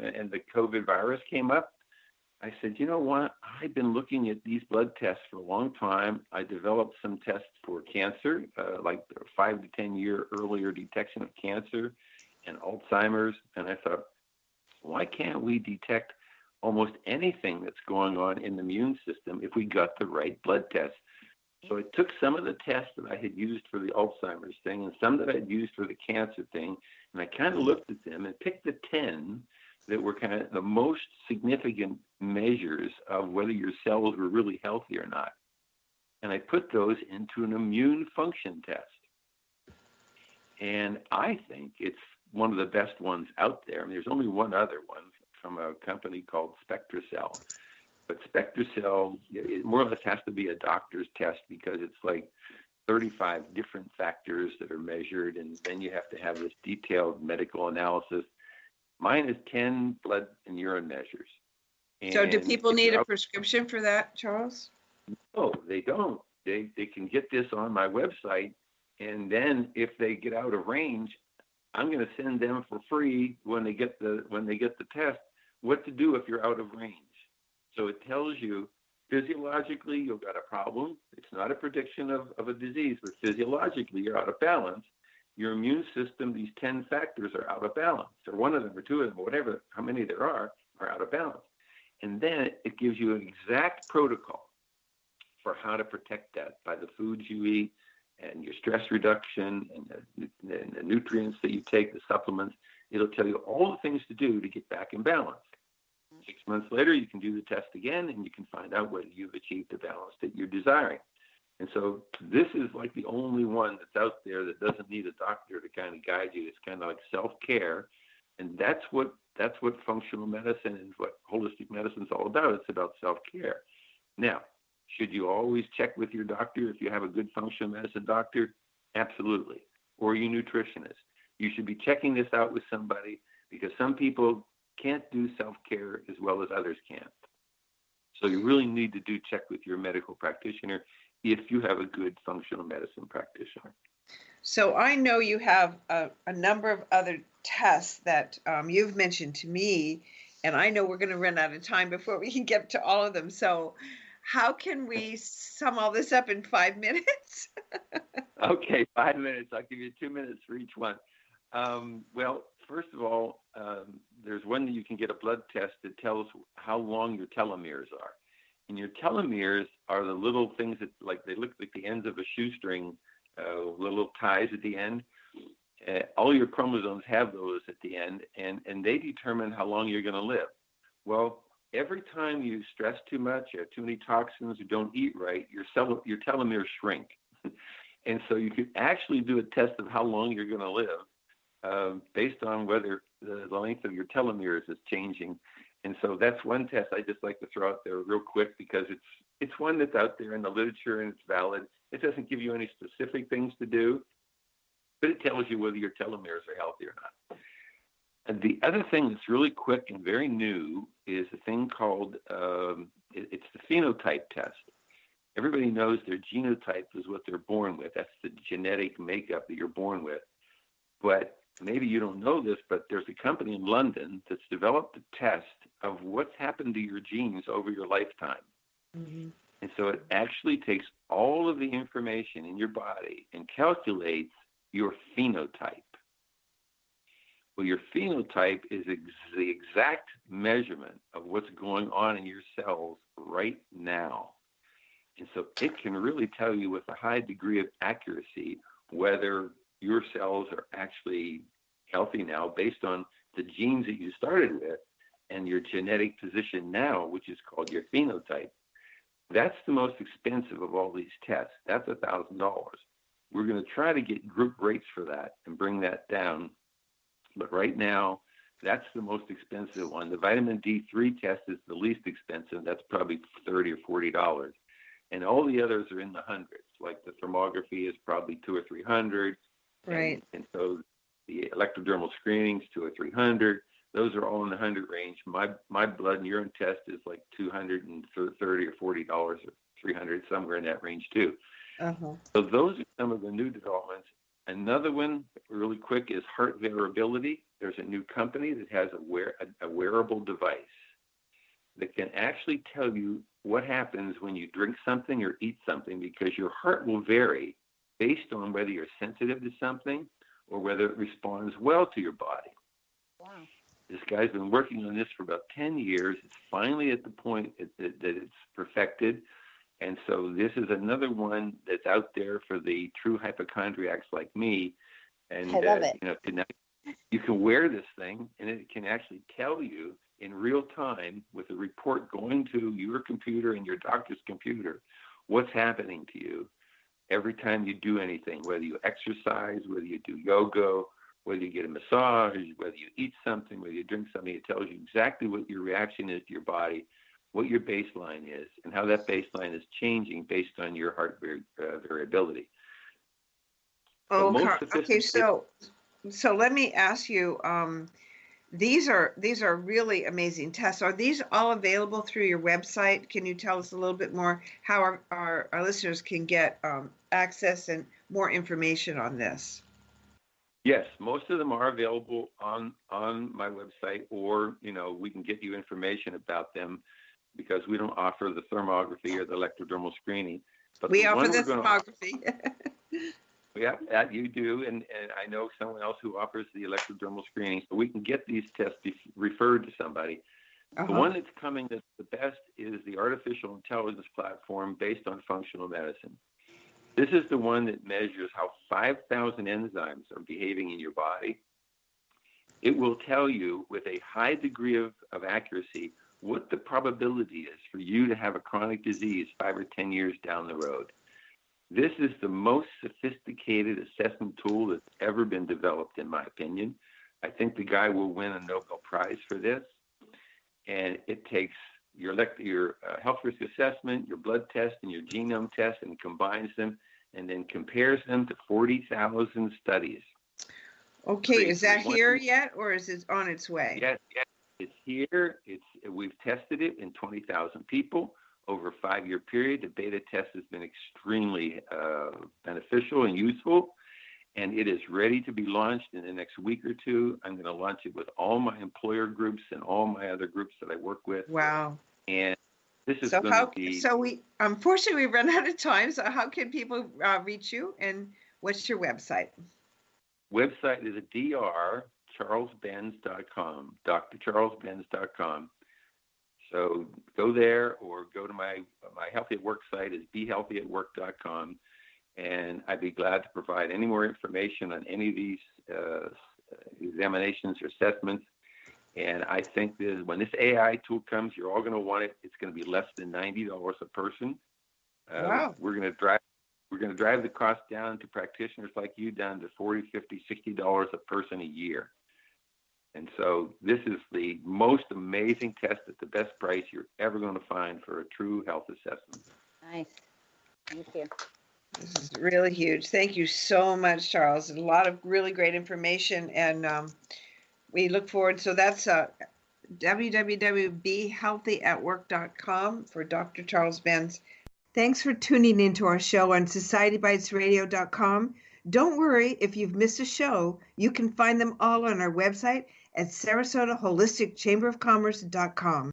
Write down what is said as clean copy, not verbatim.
and the COVID virus came up, I said, you know what? I've been looking at these blood tests for a long time. I developed some tests for cancer, like 5 to 10 year earlier detection of cancer and Alzheimer's. And I thought, why can't we detect almost anything that's going on in the immune system if we got the right blood test? So I took some of the tests that I had used for the Alzheimer's thing and some that I'd used for the cancer thing, and I kind of looked at them and picked the 10 that were kind of the most significant measures of whether your cells were really healthy or not. And I put those into an immune function test. And I think it's one of the best ones out there. I mean, there's only one other one from a company called SpectraCell. But SpectraCell, it more or less has to be a doctor's test because it's like 35 different factors that are measured, and then you have to have this detailed medical analysis. Mine is 10 blood and urine measures. And so do people need a prescription for that, Charles? No, they don't. They can get this on my website, and then if they get out of range, I'm going to send them for free when they get the test what to do if you're out of range. So it tells you physiologically you've got a problem. It's not a prediction of a disease, but physiologically you're out of balance. Your immune system, these 10 factors are out of balance, or one of them or two of them, or whatever, how many there are out of balance. And then it gives you an exact protocol for how to protect that by the foods you eat and your stress reduction and the nutrients that you take, the supplements. It'll tell you all the things to do to get back in balance. 6 months later, you can do the test again, and you can find out whether you've achieved the balance that you're desiring. And so this is like the only one that's out there that doesn't need a doctor to kind of guide you. It's kind of like self-care. And that's what functional medicine and what holistic medicine is all about. It's about self-care. Now, should you always check with your doctor if you have a good functional medicine doctor? Absolutely. Or your nutritionist. You should be checking this out with somebody because some people can't do self-care as well as others can't. So you really need to check with your medical practitioner if you have a good functional medicine practitioner. So I know you have a number of other tests that you've mentioned to me, and I know we're going to run out of time before we can get to all of them. So how can we sum all this up in 5 minutes? Okay, 5 minutes. I'll give you 2 minutes for each one. Well, first of all, there's one that you can get a blood test that tells how long your telomeres are. And your telomeres are the little things that, like, they look like the ends of a shoestring, little ties at the end. All your chromosomes have those at the end, and they determine how long you're going to live. Well, every time you stress too much, you have too many toxins, or don't eat right, your telomeres shrink. And so you could actually do a test of how long you're going to live based on whether the length of your telomeres is changing. And so that's one test I just like to throw out there real quick because it's one that's out there in the literature and it's valid. It doesn't give you any specific things to do, but it tells you whether your telomeres are healthy or not. And the other thing that's really quick and very new is a thing called, it's the phenotype test. Everybody knows their genotype is what they're born with. That's the genetic makeup that you're born with. But maybe you don't know this, but there's a company in London that's developed a test of what's happened to your genes over your lifetime. Mm-hmm. And so it actually takes all of the information in your body and calculates your phenotype. Well, your phenotype is the exact measurement of what's going on in your cells right now. And so it can really tell you with a high degree of accuracy whether your cells are actually healthy now based on the genes that you started with and your genetic position now, which is called your phenotype. That's the most expensive of all these tests. That's $1,000. We're going to try to get group rates for that and bring that down. But right now, that's the most expensive one. The vitamin D3 test is the least expensive. That's probably $30 or $40. And all the others are in the hundreds. Like the thermography is probably $200 or $300. Right. And so the electrodermal screenings, $200 or $300. Those are all in the 100 range. My blood and urine test is like $230 or $40 or $300, somewhere in that range too. Uh-huh. So those are some of the new developments. Another one, really quick, is heart variability. there's a new company that has a wearable device that can actually tell you what happens when you drink something or eat something, because your heart will vary based on whether you're sensitive to something or whether it responds well to your body. Wow. This guy's been working on this for about 10 years. It's finally at the point that it's perfected. And so this is another one that's out there for the true hypochondriacs like me. And I love it. You can wear this thing, and it can actually tell you in real time, with a report going to your computer and your doctor's computer, what's happening to you every time you do anything, whether you exercise, whether you do yoga, whether you get a massage, whether you eat something, whether you drink something. It tells you exactly what your reaction is to your body, what your baseline is, and how that baseline is changing based on your heart variability. Oh, okay. So let me ask you. These are really amazing tests. Are these all available through your website? Can you tell us a little bit more how our listeners can get access and more information on this? Yes, most of them are available on my website, or we can get you information about them, because we don't offer the thermography or the electrodermal screening. But we offer the thermography. Yeah, that you do, and I know someone else who offers the electrodermal screening, so we can get these tests referred to somebody. The one that's coming that's the best is the artificial intelligence platform based on functional medicine. This is the one that measures how 5,000 enzymes are behaving in your body. It will tell you with a high degree of accuracy what the probability is for you to have a chronic disease 5 or 10 years down the road. This is the most sophisticated assessment tool that's ever been developed, in my opinion. I think the guy will win a Nobel Prize for this. And it takes your health risk assessment, your blood test, and your genome test, and combines them, and then compares them to 40,000 studies. Okay, is that here yet, or is it on its way? Yes, it's here. We've tested it in 20,000 people over a 5-year period. The beta test has been extremely beneficial and useful, and it is ready to be launched in the next week or two. I'm going to launch it with all my employer groups and all my other groups that I work with. Wow. And this is going to be... So we, unfortunately, we've run out of time. So how can people reach you, and what's your website? Website is drcharlesbens.com, drcharlesbens.com. So go there, or go to my Healthy at Work site is behealthyatwork.com, and I'd be glad to provide any more information on any of these examinations or assessments. And I think that when this AI tool comes, you're all going to want it. It's going to be less than $90 a person. Wow. We're going to drive the cost down to practitioners like you down to $40, $50, $60 a person a year. And so this is the most amazing test at the best price you're ever going to find for a true health assessment. Nice. Thank you. This is really huge. Thank you so much, Charles. A lot of really great information, and we look forward. So that's www.behealthyatwork.com for Dr. Charles Benz. Thanks for tuning into our show on societybitesradio.com. Don't worry if you've missed a show. You can find them all on our website at SarasotaHolisticChamberofCommerce.com.